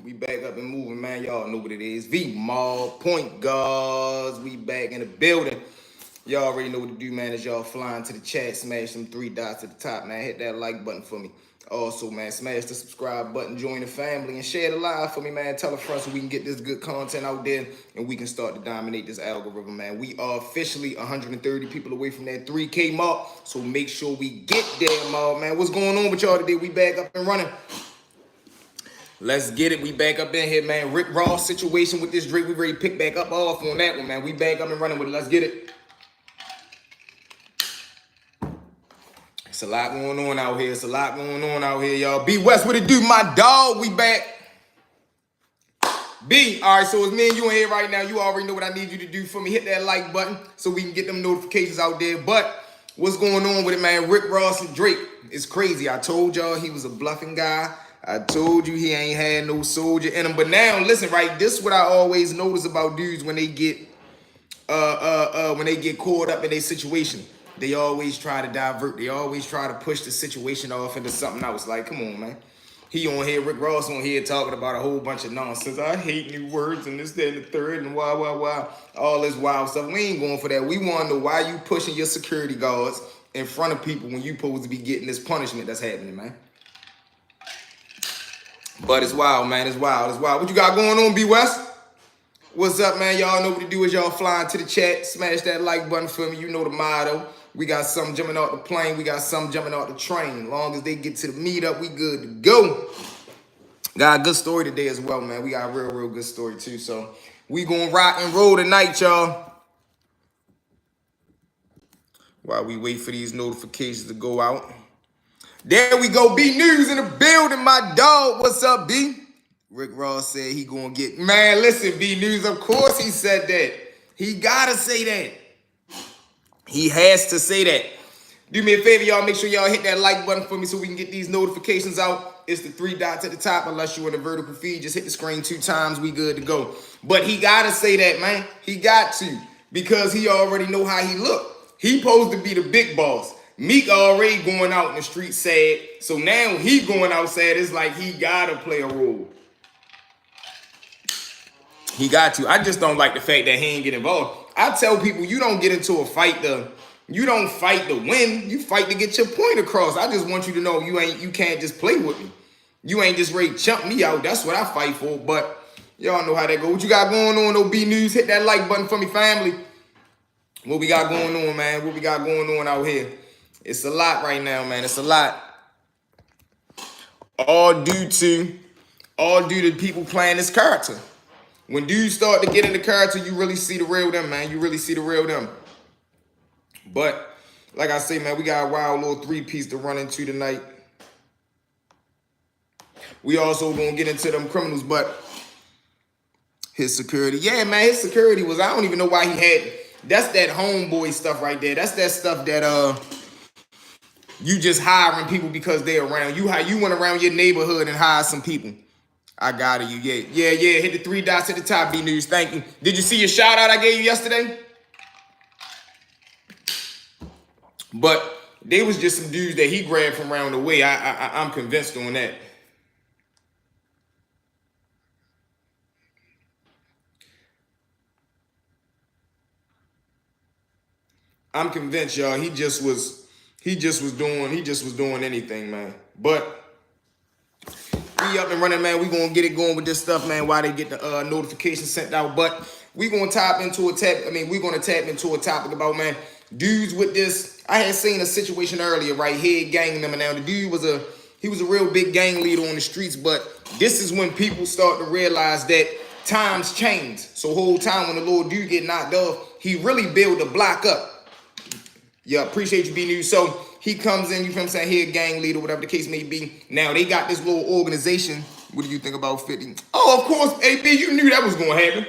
We back up and moving, man. Y'all know what it is. V Mall Point Guards. We back in the building. Y'all already know what to do, man. As y'all flying to the chat, smash them three dots at the top, man. Hit that like button for me. Also, man, smash the subscribe button, join the family, and share the live for me, man. Tell a friend so we can get this good content out there and we can start to dominate this algorithm, man. We are officially 130 people away from that 3K mark, so make sure we get there, man. What's going on with y'all today? We back up and running. Let's get it. We back up in here, man. Rick Ross situation with this Drake. We ready to pick back up off on that one, man. We back up and running with it. Let's get it. It's a lot going on out here. It's a lot going on out here, y'all. B West, what it do, my dog? We back. B, all right, so it's me and you in here right now. You already know what I need you to do for me. Hit that like button so we can get them notifications out there. But what's going on with it, man? Rick Ross and Drake. It's crazy. I told y'all he was a bluffing guy. I told you he ain't had no soldier in him. But now, listen, right? This is what I always notice about dudes when they get caught up in their situation. They always try to divert. They always try to push the situation off into something else. Like, come on, man. He on here, Rick Ross on here talking about a whole bunch of nonsense. I hate new words and this, that, and the third, and why. All this wild stuff. We ain't going for that. We want to know why you pushing your security guards in front of people when you supposed to be getting this punishment that's happening, man. But it's wild, man. It's wild. It's wild. What you got going on, B West? What's up, man? Y'all know what to do is y'all flying to the chat. Smash that like button for me. You know the motto. We got some jumping out the plane. We got some jumping out the train. As long as they get to the meetup, we good to go. Got a good story today as well, man. We got a real good story, too. So we gonna rock and roll tonight, y'all. While we wait for these notifications to go out. There we go, B News in the building, my dog. What's up, B? Rick Ross said he gonna get... Man, listen, B News, of course he said that. He gotta say that. He has to say that. Do me a favor, y'all. Make sure y'all hit that like button for me so we can get these notifications out. It's the three dots at the top. Unless you're in a vertical feed, just hit the screen 2 times. We good to go. But he gotta say that, man. He got to. Because he already know how he look. He supposed to be the big boss. Meek already going out in the street sad. So now he going out sad. It's like he gotta play a role. He got to. I just don't like the fact that he ain't get involved. I tell people you don't get into a fight you don't fight to win. You fight to get your point across. I just want you to know you can't just play with me. You ain't just ready to chump me out. That's what I fight for. But y'all know how that goes. What you got going on, OB News? Hit that like button for me, family. What we got going on, man? What we got going on out here? It's a lot right now, man. It's a lot. All due to people playing this character. When dudes start to get in the character, you really see the real them, man. You really see the real them. But, like I say, man, we got a wild little 3-piece to run into tonight. We also gonna get into them criminals, but his security. Yeah, man, his security was, I don't even know why he had, that's that homeboy stuff right there. That's that stuff that, you just hiring people because they're around. You went around your neighborhood and hired some people. I got you. Yeah. Hit the 3 dots at the top, B News. Thank you. Did you see your shout out I gave you yesterday? But they was just some dudes that he grabbed from around the way. I'm convinced on that. I'm convinced, y'all. He just was doing anything, man. But we up and running, man. We gonna get it going with this stuff, man. While they get the notification sent out, but we gonna tap into a we're gonna tap into a topic about, man, dudes with this. I had seen a situation earlier, right? Head gang them, and now the dude was a real big gang leader on the streets. But this is when people start to realize that times change. So whole time when the little dude get knocked off, he really build a block up. Yeah, appreciate you, B News. So he comes in, you feel what I'm saying, he a gang leader, whatever the case may be. Now, they got this little organization. What do you think about 50? Oh, of course, AB, you knew that was going to happen.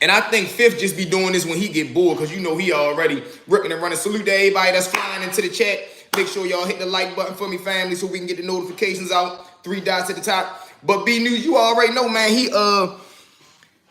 And I think Fifth just be doing this when he get bored, because you know he already ripping and running. Salute to everybody that's flying into the chat. Make sure y'all hit the like button for me, family, so we can get the notifications out. 3 dots at the top. But B News, you already know, man,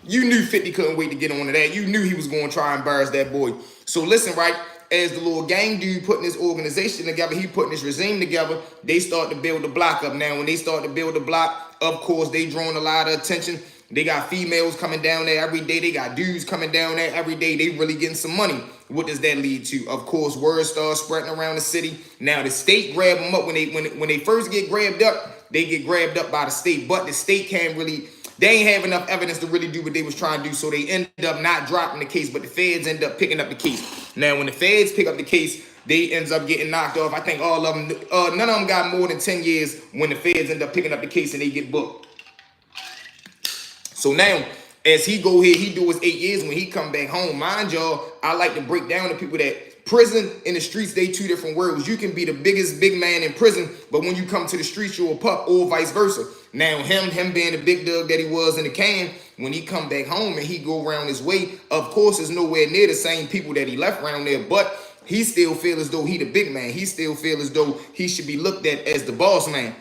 you knew 50 couldn't wait to get on to that. You knew he was going to try and embarrass that boy. So listen, right? as the little gang dude putting this organization together, he putting this regime together, they start to build the block up. Now, when they start to build the block, of course, they drawing a lot of attention. They got females coming down there every day. They got dudes coming down there every day. They really getting some money. What does that lead to? Of course, word starts spreading around the city. Now, the state grab them up. When they first get grabbed up, they get grabbed up by the state. But the state can't really, they ain't have enough evidence to really do what they was trying to do. So they end up not dropping the case, but the feds end up picking up the case. Now, when the feds pick up the case, they ends up getting knocked off. I think all of them, none of them got more than 10 years when the feds end up picking up the case and they get booked. So now, as he go here, he do his 8 years. When he come back home, mind y'all, I like to break down to people that prison and the streets, they two different worlds. You can be the biggest big man in prison, but when you come to the streets, you're a pup, or vice versa. Now, him being the big dog that he was in the can, when he come back home and he go around his way, of course, it's nowhere near the same people that he left around there, but he still feel as though he the big man. He still feel as though he should be looked at as the boss man.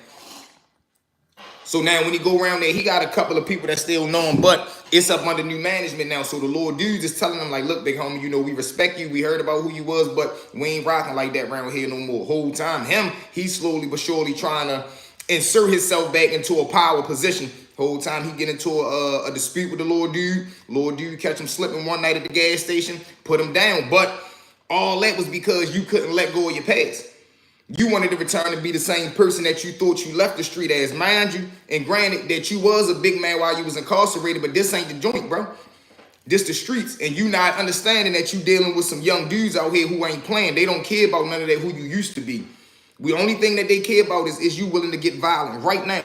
So now when he go around there, he got a couple of people that still know him, but it's up under new management now. So the Lord dudes is telling him like, look, big homie, you know, we respect you. We heard about who you was, but we ain't rocking like that around here no more. Whole time, he's slowly but surely trying to insert himself back into a power position. Whole time he get into a dispute with the Lord dude. Lord dude catch him slipping one night at the gas station, put him down. But all that was because you couldn't let go of your past. You wanted to return to be the same person that you thought you left the street as, mind you. And granted that you was a big man while you was incarcerated, but this ain't the joint, bro. This the streets. And you not understanding that you dealing with some young dudes out here who ain't playing. They don't care about none of that who you used to be. The only thing that they care about is you willing to get violent right now.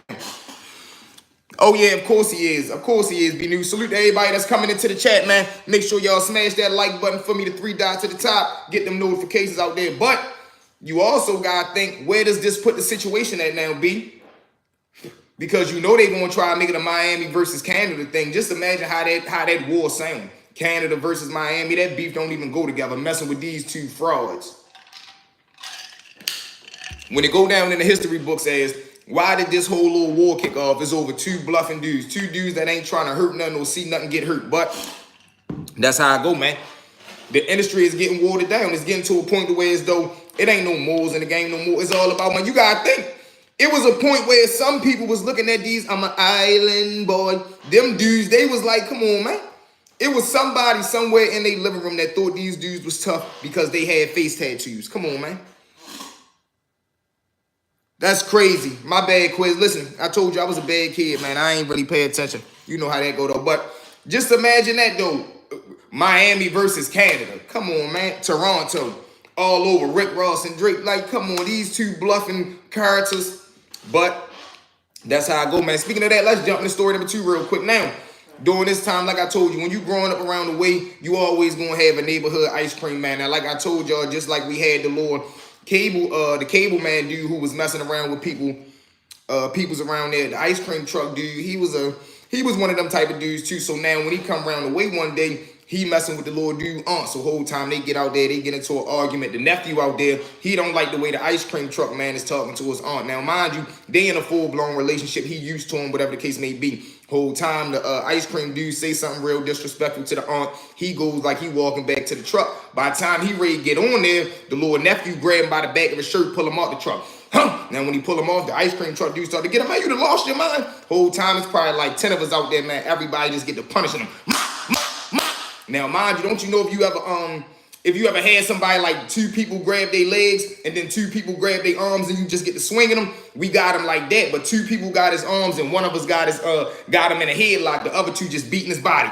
Oh, yeah, of course he is. Of course he is, B-New. Salute to everybody that's coming into the chat, man. Make sure y'all smash that like button for me, the 3 dots at the top. Get them notifications out there. But you also got to think, where does this put the situation at now, B? Because you know they going to try to make it a Miami versus Canada thing. Just imagine how that war sound. Canada versus Miami. That beef don't even go together, messing with these two frauds. When it go down in the history books as, why did this whole little war kick off? It's over 2 bluffing dudes. 2 dudes that ain't trying to hurt nothing or see nothing get hurt. But that's how I go, man. The industry is getting watered down. It's getting to a point where as though it ain't no morals in the game no more. It's all about, man, you got to think. It was a point where some people was looking at these, I'm an island boy. Them dudes, they was like, come on, man. It was somebody somewhere in their living room that thought these dudes was tough because they had face tattoos. Come on, man. That's crazy. My bad, Quiz. Listen, I told you I was a bad kid, man. I ain't really pay attention. You know how that go, though. But just imagine that, though. Miami versus Canada. Come on, man. Toronto. All over. Rick Ross and Drake. Like, come on. These 2 bluffing characters. But that's how I go, man. Speaking of that, let's jump into story number 2 real quick. Now, during this time, like I told you, when you growing up around the way, you always going to have a neighborhood ice cream man. Now, like I told y'all, just like we had the Lord the cable man dude who was messing around with people's around there, the ice cream truck dude, he was one of them type of dudes too. So now when he come around the way one day, he messing with the little dude aunt. So whole time they get out there, they get into an argument. The nephew out there, he don't like the way the ice cream truck man is talking to his aunt. Now mind you, they in a full-blown relationship. He used to him, whatever the case may be. Whole time the ice cream dude say something real disrespectful to the aunt. He goes like he walking back to the truck. By the time he ready to get on there, the little nephew grab him by the back of his shirt, pull him out the truck. Now when he pull him off, the ice cream truck dude start to get him. Man, you done lost your mind. Whole time it's probably like 10 of us out there, man. Everybody just get to punishing him. Now mind you, don't you know if you ever had somebody like 2 people grab their legs and then 2 people grab their arms and you just get to swinging them? We got him like that, but 2 people got his arms and one of us got him in a headlock. The other 2 just beating his body.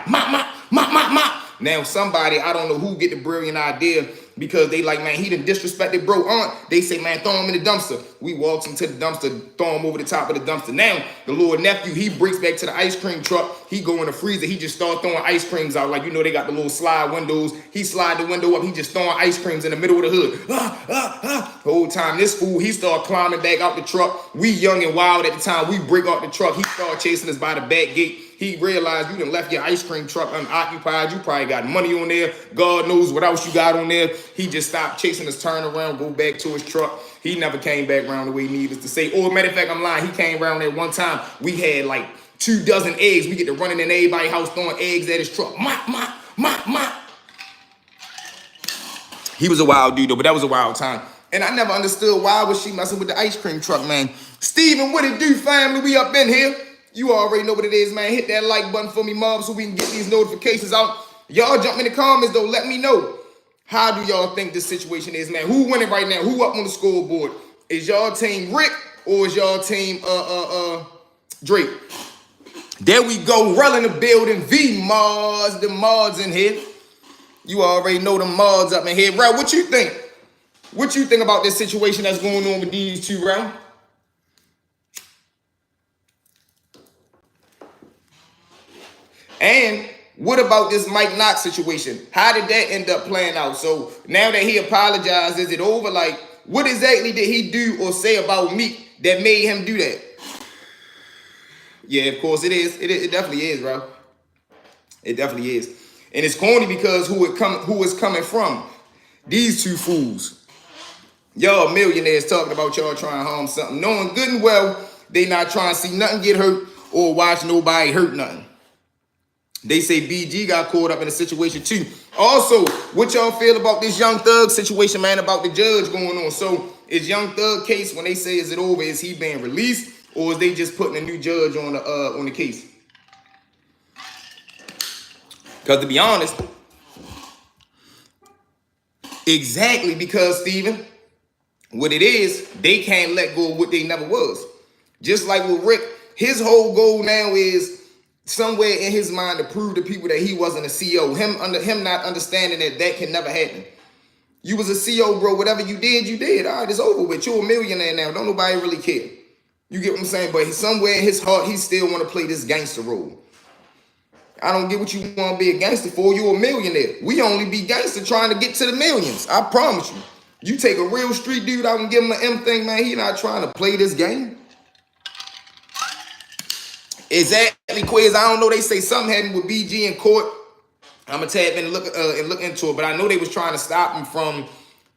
Now somebody, I don't know who get the brilliant idea, because they like, man, he done disrespected bro aunt. They say, man, throw him in the dumpster. We walks him to the dumpster, throw him over the top of the dumpster. Now, the little nephew, he breaks back to the ice cream truck. He go in the freezer. He just start throwing ice creams out. Like, you know, they got the little slide windows. He slide the window up. He just throwing ice creams in the middle of the hood. The whole time, this fool, he start climbing back out the truck. We young and wild at the time. We break out the truck. He start chasing us by the back gate. He realized you done left your ice cream truck unoccupied. You probably got money on there. God knows what else you got on there. He just stopped chasing us, turn around, go back to his truck. He never came back around the way he needed to say. Or matter of fact, I'm lying. He came around there one time. We had like 2 dozen eggs. We get to running in everybody's house throwing eggs at his truck. He was a wild dude though, but that was a wild time. And I never understood why was she messing with the ice cream truck, man. Steven, what it do, family? We up in here. You already know what it is, man. Hit that like button for me, mob, so we can get these notifications out. Y'all jump in the comments, though. Let me know. How do y'all think this situation is, man? Who winning right now? Who up on the scoreboard? Is y'all team Rick or is y'all team Drake? There we go. Rolling the building. V-Mods. The mods in here. You already know the mods up in here. Right, what you think? What you think about this situation that's going on with these two, Ralph? And what about this Mike Knox situation? How did that end up playing out? So now that he apologized, is it over? Like, what exactly did he do or say about Meek that made him do that? Yeah, of course it is. It definitely is, bro. It definitely is. And it's corny because who is coming from? These two fools. Y'all millionaires talking about y'all trying to harm something, knowing good and well they not trying to see nothing get hurt or watch nobody hurt nothing. They say BG got caught up in a situation too. Also, what y'all feel about this Young Thug situation, man, about the judge going on? So is Young Thug case, when they say is it over, is he being released or is they just putting a new judge on the case? Because to be honest, exactly because, Steven, what it is, they can't let go of what they never was. Just like with Rick, his whole goal now is somewhere in his mind to prove to people that he wasn't a CEO. Him not understanding that can never happen. You was a CEO, bro. Whatever you did, you did. All right, it's over with. You're a millionaire now. Don't nobody really care. You get what I'm saying? But somewhere in his heart, he still want to play this gangster role. I don't get what you want to be a gangster for. You're a millionaire. We only be gangster trying to get to the millions. I promise you. You take a real street dude out and give him an M thing, man. He not trying to play this game. Exactly, Quiz. I don't know. They say something happened with BG in court. I'm gonna tap in and look into it, but I know they was trying to stop him from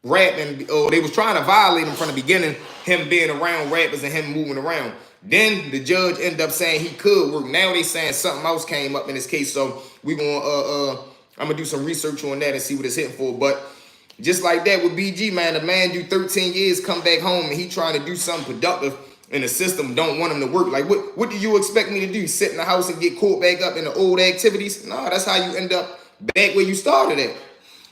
rapping, or they was trying to violate him from the beginning. Him being around rappers and him moving around. Then the judge ended up saying he could work. Now they saying something else came up in this case. So we gonna I'm gonna do some research on that and see what it's hitting for. But just like that with BG, man, the man do 13 years, come back home, and he trying to do something productive. And the system don't want him to work. Like, what do you expect me to do? Sit in the house and get caught back up in the old activities? No, that's how you end up back where you started at.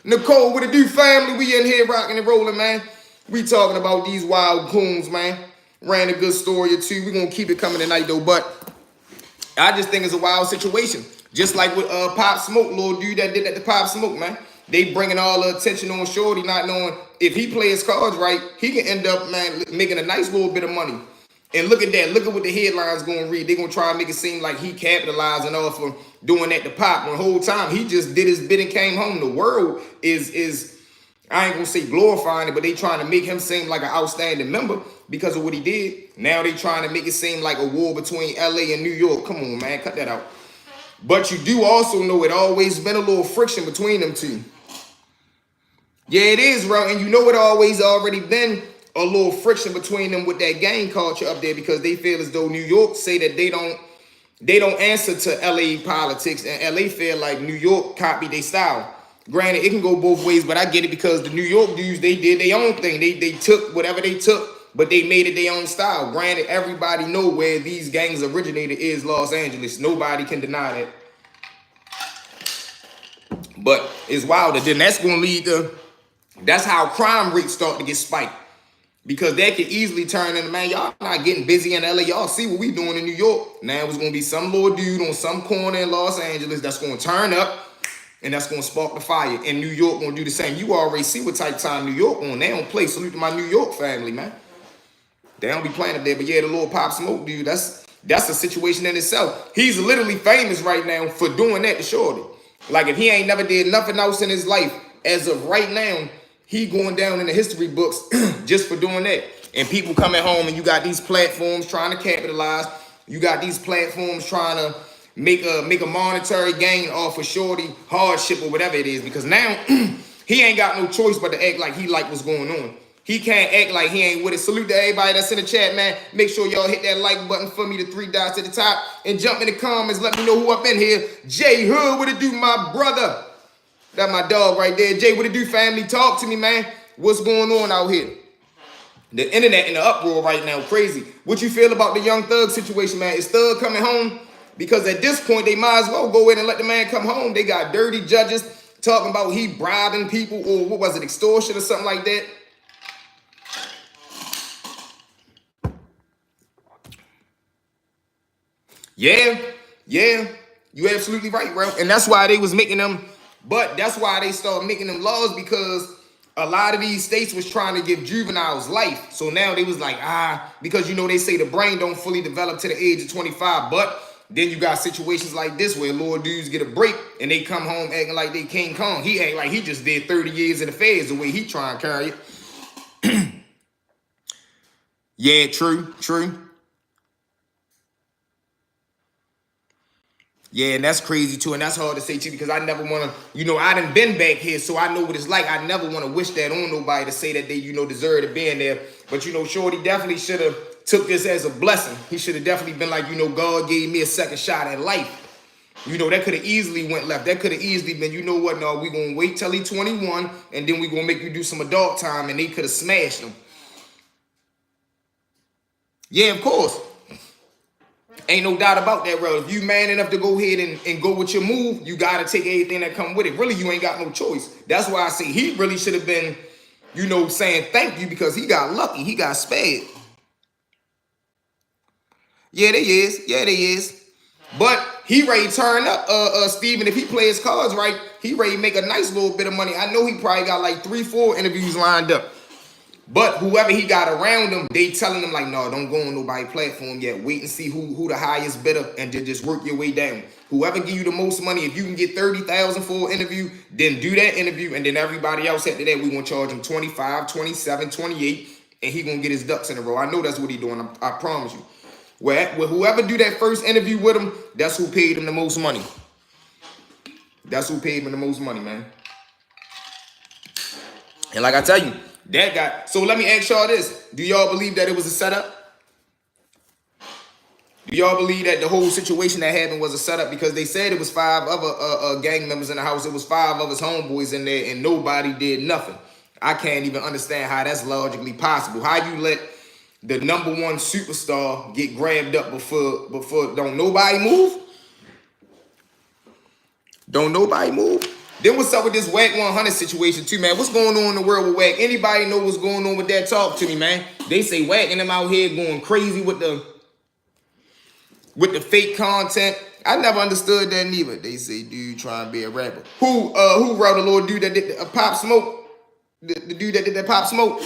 Nicole, what it do, family? We in here rocking and rolling, man. We talking about these wild coons, man. Ran a good story or two. We gonna keep it coming tonight, though. But I just think it's a wild situation. Just like with Pop Smoke, little dude that did that to Pop Smoke, man. They bringing all the attention on Shorty, not knowing if he plays cards right, he can end up, man, making a nice little bit of money. And look at that. Look at what the headlines going to read. They're going to try and make it seem like he capitalizing off of doing that to Pop. When the whole time he just did his bit and came home. The world is I ain't going to say glorifying it, but they trying to make him seem like an outstanding member because of what he did. Now they trying to make it seem like a war between LA and New York. Come on, man. Cut that out. But you do also know it always been a little friction between them two. Yeah, it is, bro. And you know it always already been a little friction between them with that gang culture up there because they feel as though New York say that they don't answer to LA politics, and LA feel like New York copied their style. Granted, it can go both ways, but I get it because the New York dudes, they did their own thing. They took whatever they took, but they made it their own style. Granted, everybody know where these gangs originated is Los Angeles. Nobody can deny that. But it's wild. Then that's going to lead to, that's how crime rates start to get spiked. Because that could easily turn into, man, y'all not getting busy in LA. Y'all see what we doing in New York. Now it's going to be some little dude on some corner in Los Angeles that's going to turn up and that's going to spark the fire. And New York going to do the same. You already see what type of time New York on. They don't play. Salute to my New York family, man. They don't be playing up there. But yeah, the little Pop Smoke dude, that's a situation in itself. He's literally famous right now for doing that to Shorty. Like if he ain't never did nothing else in his life, as of right now, he going down in the history books just for doing that. And people coming home and you got these platforms trying to capitalize. You got these platforms trying to make a monetary gain off of Shorty hardship or whatever it is. Because now he ain't got no choice but to act like he like what's going on. He can't act like he ain't with it. Salute to everybody that's in the chat, man. Make sure y'all hit that like button for me, the 3 dots at the top. And jump in the comments. Let me know who up in here. J Hood, what it do, my brother? That my dog right there. Jay, what it do, family? Talk to me, man. What's going on out here? The internet in the uproar right now, crazy. What you feel about the Young Thug situation, man? Is Thug coming home? Because at this point, they might as well go in and let the man come home. They got dirty judges talking about he bribing people, or what was it, extortion or something like that. Yeah, you absolutely right, bro. And that's why they was making them, but that's why they started making them laws, because a lot of these states was trying to give juveniles life. So now they was like, because you know they say the brain don't fully develop to the age of 25, but then you got situations like this where little dudes get a break and they come home acting like they King Kong. He act like he just did 30 years in the feds the way he trying to carry it. Yeah, true. Yeah, and that's crazy too, and that's hard to say too, because I never want to, you know, I done been back here, so I know what it's like. I never want to wish that on nobody to say that they, you know, deserve to be in there. But, you know, Shorty definitely should have took this as a blessing. He should have definitely been like, you know, God gave me a second shot at life. You know, that could have easily went left. That could have easily been, you know what, no, we going to wait till he 21, and then we going to make you do some adult time, and they could have smashed him. Yeah, of course. Ain't no doubt about that, bro. If you man enough to go ahead and go with your move, you got to take everything that come with it. Really, you ain't got no choice. That's why I say he really should have been, you know, saying thank you, because he got lucky. He got spared. Yeah, they is. But he ready to turn up, Steven. If he play his cards right, he ready to make a nice little bit of money. I know he probably got like 3-4 interviews lined up. But whoever he got around him, they telling him like, no, don't go on nobody's platform yet. Wait and see who the highest bidder, and then just work your way down. Whoever give you the most money, if you can get 30,000 for an interview, then do that interview, and then everybody else after that, we gonna charge him 25, 27, 28, and he gonna get his ducks in a row. I know that's what he doing. I promise you. Well, whoever do that first interview with him, that's who paid him the most money. That's who paid him the most money, man. And like I tell you, that guy. So let me ask y'all this. Do y'all believe that it was a setup? Do y'all believe that the whole situation that happened was a setup? Because they said it was 5 other gang members in the house. It was 5 of his homeboys in there, and nobody did nothing. I can't even understand how that's logically possible. How you let the #1 superstar get grabbed up before don't nobody move? Don't nobody move? Then what's up with this Wack 100 situation too, man? What's going on in the world with Wack? Anybody know what's going on with that? Talk to me, man. They say Wack and them out here going crazy with the fake content. I never understood that neither. They say, dude, trying to be a rapper. Who wrote the little dude that did the Pop Smoke? The dude that did that Pop Smoke?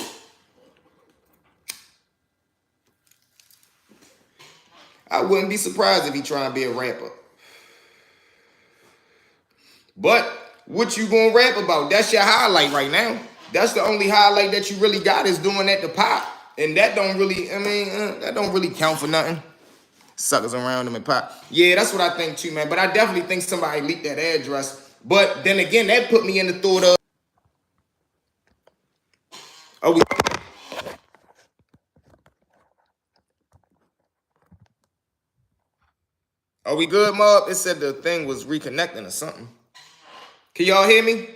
I wouldn't be surprised if he trying to be a rapper. But what you gonna rap about? That's your highlight right now. That's the only highlight that you really got, is doing that to Pop. And that don't really, I mean, that don't really count for nothing. Suckers around him and Pop. Yeah, that's what I think too, man. But I definitely think somebody leaked that address. But then again, that put me in the thought of, are we good, Mob? It said the thing was reconnecting or something. Can y'all hear me?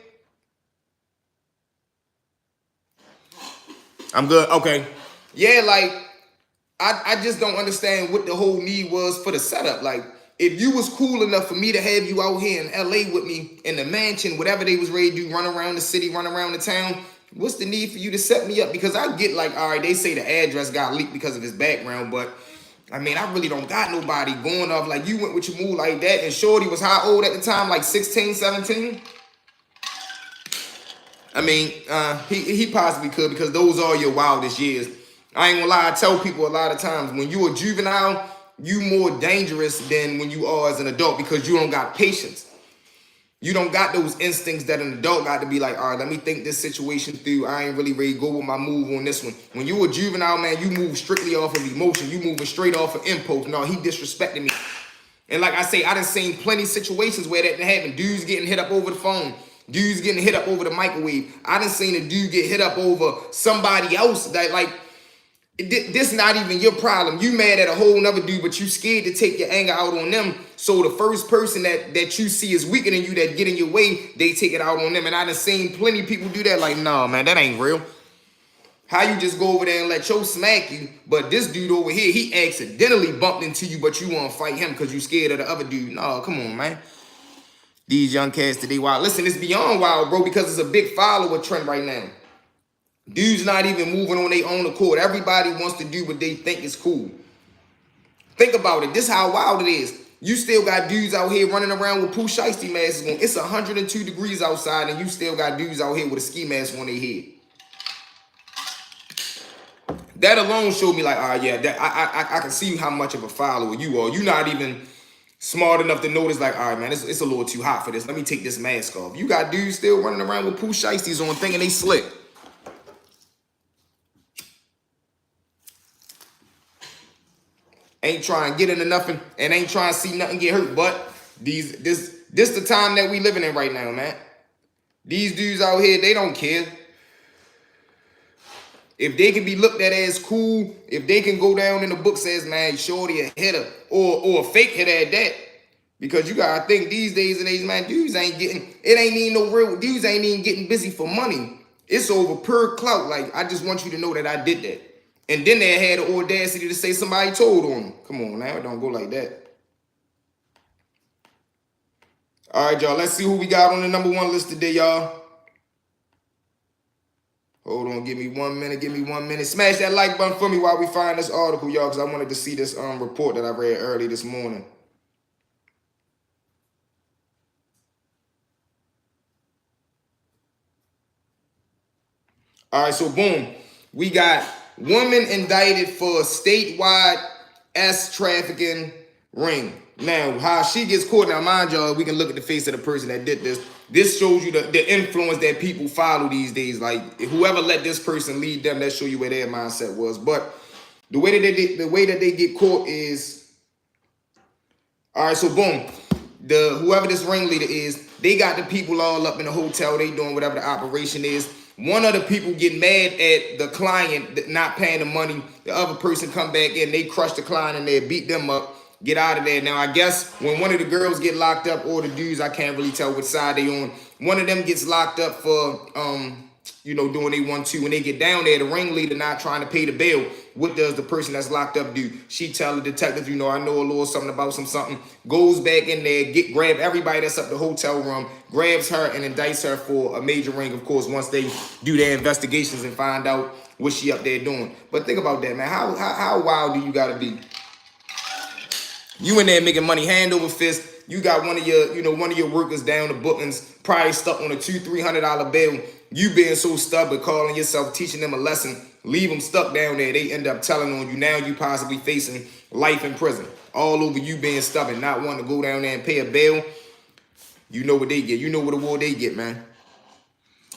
I'm good. Okay. Yeah, like, I just don't understand what the whole need was for the setup. Like, if you was cool enough for me to have you out here in LA with me in the mansion, whatever they was ready to do, run around the city, run around the town, what's the need for you to set me up? Because I get like, all right, they say the address got leaked because of his background, but I mean, I really don't got nobody going off like you went with your move like that. And Shorty was how old at the time? Like 16, 17? I mean, he possibly could, because those are your wildest years. I ain't gonna lie, I tell people a lot of times, when you a juvenile, you more dangerous than when you are as an adult, because you don't got patience. You don't got those instincts that an adult got to be like, all right, let me think this situation through. I ain't really ready to go with my move on this one. When you a juvenile, man, you move strictly off of emotion. You moving straight off of impulse. No, he disrespected me. And like I say, I done seen plenty of situations where that happened. Dudes getting hit up over the phone. Dudes getting hit up over the microwave. I done seen a dude get hit up over somebody else that, like, This not even your problem. You mad at a whole nother dude, but you scared to take your anger out on them. So the first person that you see is weaker than you that get in your way, they take it out on them. And I done seen plenty of people do that. Like, nah, man, that ain't real. How you just go over there and let Cho smack you, but this dude over here, he accidentally bumped into you, but you want to fight him because you scared of the other dude. No, come on, man. These young cats today wild. Listen, it's beyond wild, bro, because it's a big follower trend right now. Dudes not even moving on their own accord. Everybody wants to do what they think is cool. Think about it. This is how wild it is. You still got dudes out here running around with Pooh Shiesty masks on. It's 102 degrees outside, and you still got dudes out here with a ski mask on their head. That alone showed me like, yeah, that I can see how much of a follower you are. You're not even smart enough to notice like, all right, man, it's a little too hot for this. Let me take this mask off. You got dudes still running around with Pooh Shiesties on thinking they slick. Ain't trying to get into nothing and ain't trying to see nothing get hurt. But this the time that we living in right now, man. These dudes out here, they don't care. If they can be looked at as cool, if they can go down in the book says, man, shorty a hitter or a fake hitter at that. Because you gotta think these days and age, man, dudes ain't getting, it ain't even no real, dudes ain't even getting busy for money. It's over per clout. Like, I just want you to know that I did that. And then they had the audacity to say somebody told on them. Come on now, it don't go like that. All right, y'all, let's see who we got on the #1 list today, y'all. Hold on, give me 1 minute. Smash that like button for me while we find this article, y'all, because I wanted to see this report that I read early this morning. All right, so boom. We got woman indicted for statewide trafficking ring. Now, how she gets caught, now mind y'all, we can look at the face of the person that did this. This shows you the influence that people follow these days. Like, whoever let this person lead them, that show you where their mindset was. But the way that they get caught is, all right, so boom. Whoever this ringleader is, they got the people all up in the hotel. They doing whatever the operation is. One of the people get mad at the client not paying the money. The other person come back in, they crush the client and they beat them up. Get out of there. Now, I guess when one of the girls get locked up or the dudes, I can't really tell which side they on. One of them gets locked up for, doing they 1-2. When they get down there, the ringleader not trying to pay the bill. What does the person that's locked up do? She tell the detective, I know a little something about something. Goes back in there, grab everybody that's up the hotel room, grabs her and indicts her for a major ring, of course, once they do their investigations and find out what she up there doing. But think about that, man. How wild do you got to be? You in there making money hand over fist. You got one of your workers down the bookings, probably stuck on a $200-300 bill. You being so stubborn, calling yourself, teaching them a lesson, leave them stuck down there. They end up telling on you. Now you possibly facing life in prison. All over you being stubborn, not wanting to go down there and pay a bill. You know what they get. You know what award they get, man.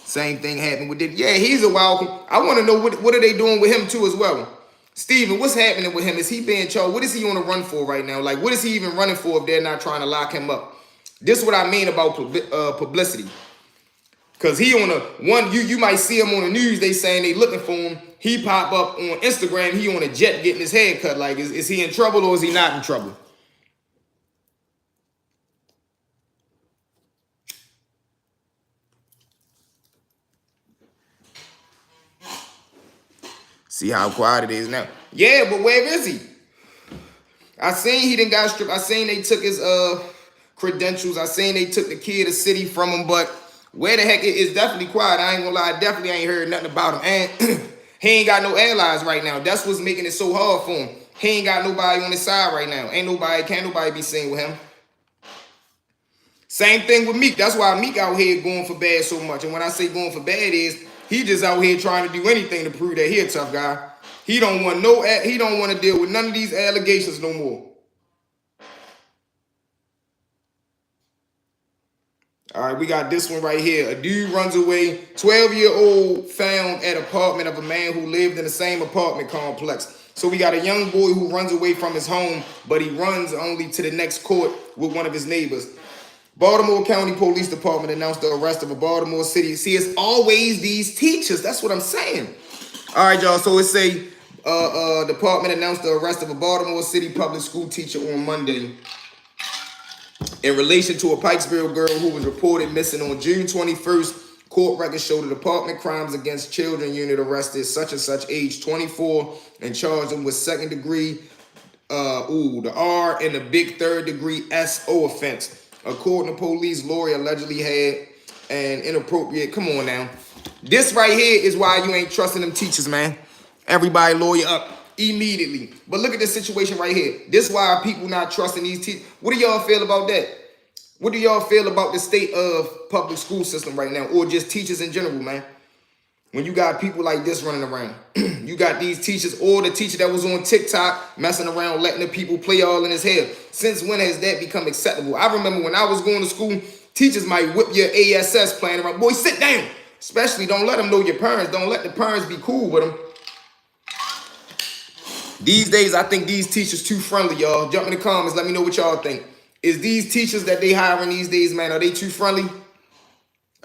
Same thing happened with it. Yeah, he's a wild. I want to know what are they doing with him too as well. Steven, what's happening with him? Is he being charged? What is he on the run for right now? Like, what is he even running for if they're not trying to lock him up? This is what I mean about publicity. Because he on you might see him on the news, they saying they looking for him. He pop up on Instagram, he on a jet getting his hair cut. Like, is he in trouble or is he not in trouble? See how quiet it is now. Yeah, but where is he? I seen he didn't got stripped. I seen they took his credentials. I seen they took the key of the city from him. But where the heck it's definitely quiet. I ain't gonna lie. I definitely ain't heard nothing about him. And he ain't got no allies right now. That's what's making it so hard for him. He ain't got nobody on his side right now. Can't nobody be seen with him. Same thing with Meek. That's why Meek out here going for bad so much. And when I say going for bad is he just out here trying to do anything to prove that he a tough guy. He don't want to deal with none of these allegations no more. All right, we got this one right here. A dude runs away. 12-year-old found at apartment of a man who lived in the same apartment complex. So we got a young boy who runs away from his home, but he runs only to the next court with one of his neighbors. Baltimore County Police Department announced the arrest of a Baltimore City. See, it's always these teachers. That's what I'm saying. All right, y'all. So it's department announced the arrest of a Baltimore City public school teacher on Monday in relation to a Pikesville girl who was reported missing on June 21st. Court records show the Department Crimes Against Children Unit arrested such and such age 24 and charged him with second degree, the R and the big third degree SO offense. According to police, Lori allegedly had an inappropriate, come on now. This right here is why you ain't trusting them teachers, man. Everybody lawyer up immediately. But look at this situation right here. This is why people not trusting these teachers. What do y'all feel about that? What do y'all feel about the state of public school system right now, or just teachers in general, man? When you got people like this running around, you got these teachers, or the teacher that was on TikTok messing around, letting the people play all in his hair. Since when has that become acceptable? I remember when I was going to school, teachers might whip your ASS playing around. Boy, sit down. Especially don't let them know your parents. Don't let the parents be cool with them. These days, I think these teachers too friendly, y'all. Jump in the comments. Let me know what y'all think. Is these teachers that they hiring these days, man, are they too friendly?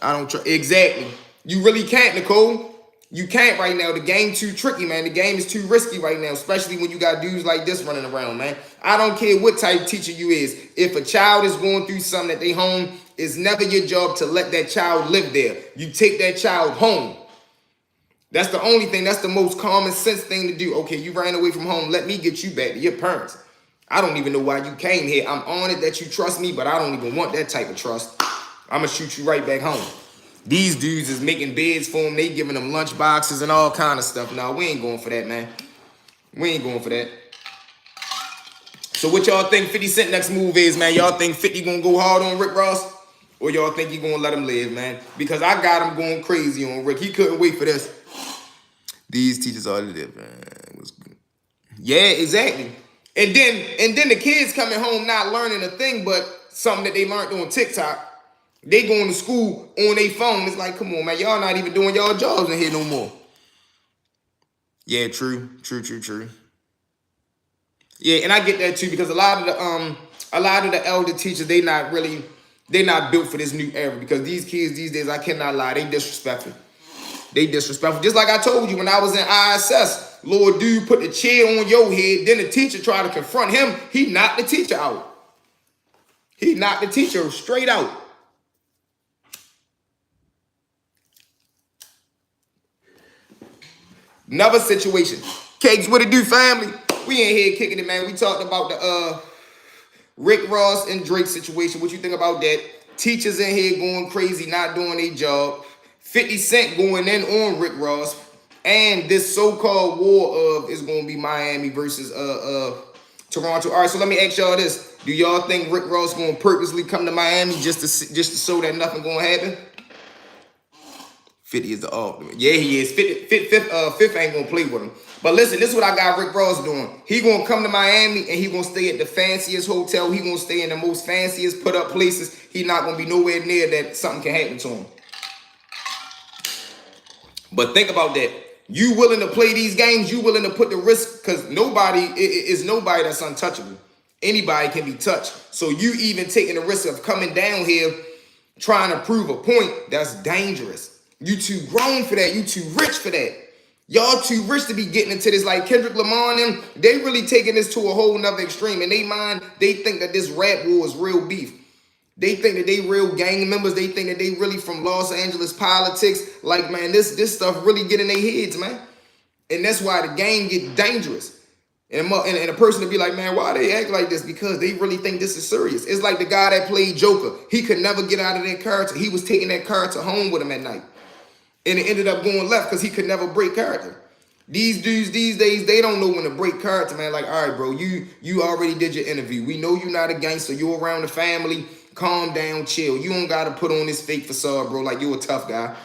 I don't trust. Exactly. You really can't, Nicole. You can't right now. The game too tricky, man. The game is too risky right now, especially when you got dudes like this running around, man. I don't care what type of teacher you is. If a child is going through something at their home, it's never your job to let that child live there. You take that child home. That's the only thing. That's the most common sense thing to do. Okay, you ran away from home. Let me get you back to your parents. I don't even know why you came here. I'm honored that you trust me, but I don't even want that type of trust. I'm going to shoot you right back home. These dudes is making beds for them. They giving them lunch boxes and all kind of stuff. No, we ain't going for that, man. We ain't going for that. So what y'all think 50 Cent next move is, man? Y'all think 50 going to go hard on Rick Ross? Or y'all think he going to let him live, man? Because I got him going crazy on Rick. He couldn't wait for this. These teachers are different. Yeah, exactly. And then the kids coming home not learning a thing but something that they learned on TikTok. They going to school on their phone. It's like, come on, man. Y'all not even doing y'all jobs in here no more. Yeah, true. Yeah, and I get that too, because a lot of the elder teachers, they not built for this new era, because these kids these days, I cannot lie, they disrespectful. They disrespectful. Just like I told you when I was in ISS, Lord dude put the chair on your head, then the teacher tried to confront him. He knocked the teacher out. He knocked the teacher straight out. Another situation. Cakes, what it do, family? We ain't here kicking it, man. We talked about the Rick Ross and Drake situation. What you think about that? Teachers in here going crazy, not doing their job. 50 Cent going in on Rick Ross. And this so-called war of is going to be Miami versus Toronto. All right, so let me ask y'all this. Do y'all think Rick Ross going to purposely come to Miami just to show that nothing going to happen? 50 is the ultimate. Yeah, he is. Fifth ain't going to play with him. But listen, this is what I got Rick Ross doing. He going to come to Miami and he going to stay at the fanciest hotel. He going to stay in the most fanciest put-up places. He not going to be nowhere near that something can happen to him. But think about that. You willing to play these games? You willing to put the risk? Because nobody that's untouchable. Anybody can be touched. So you even taking the risk of coming down here trying to prove a point, that's dangerous. You too grown for that. You too rich for that. Y'all too rich to be getting into this. Like Kendrick Lamar and them, they really taking this to a whole nother extreme. In their mind, they think that this rap war is real beef. They think that they real gang members. They think that they really from Los Angeles politics. Like, man, this stuff really get in their heads, man. And that's why the game get dangerous. And a person to be like, man, why they act like this? Because they really think this is serious. It's like the guy that played Joker. He could never get out of that character. He was taking that character home with him at night. And it ended up going left because he could never break character. These dudes these days, they don't know when to break character, man. Like, all right, bro, you already did your interview. We know you're not a gangster. You're around the family. Calm down, chill. You don't got to put on this fake facade, bro, like you're a tough guy.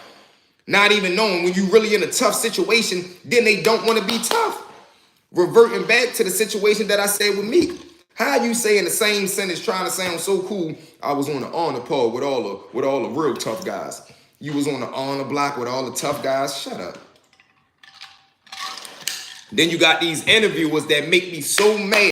Not even knowing when you really in a tough situation, then they don't want to be tough. Reverting back to the situation that I said with Meek. How you say in the same sentence trying to sound so cool, I was on the honor pole with all the real tough guys. You was on the honor block with all the tough guys. Shut up. Then you got these interviewers that make me so mad.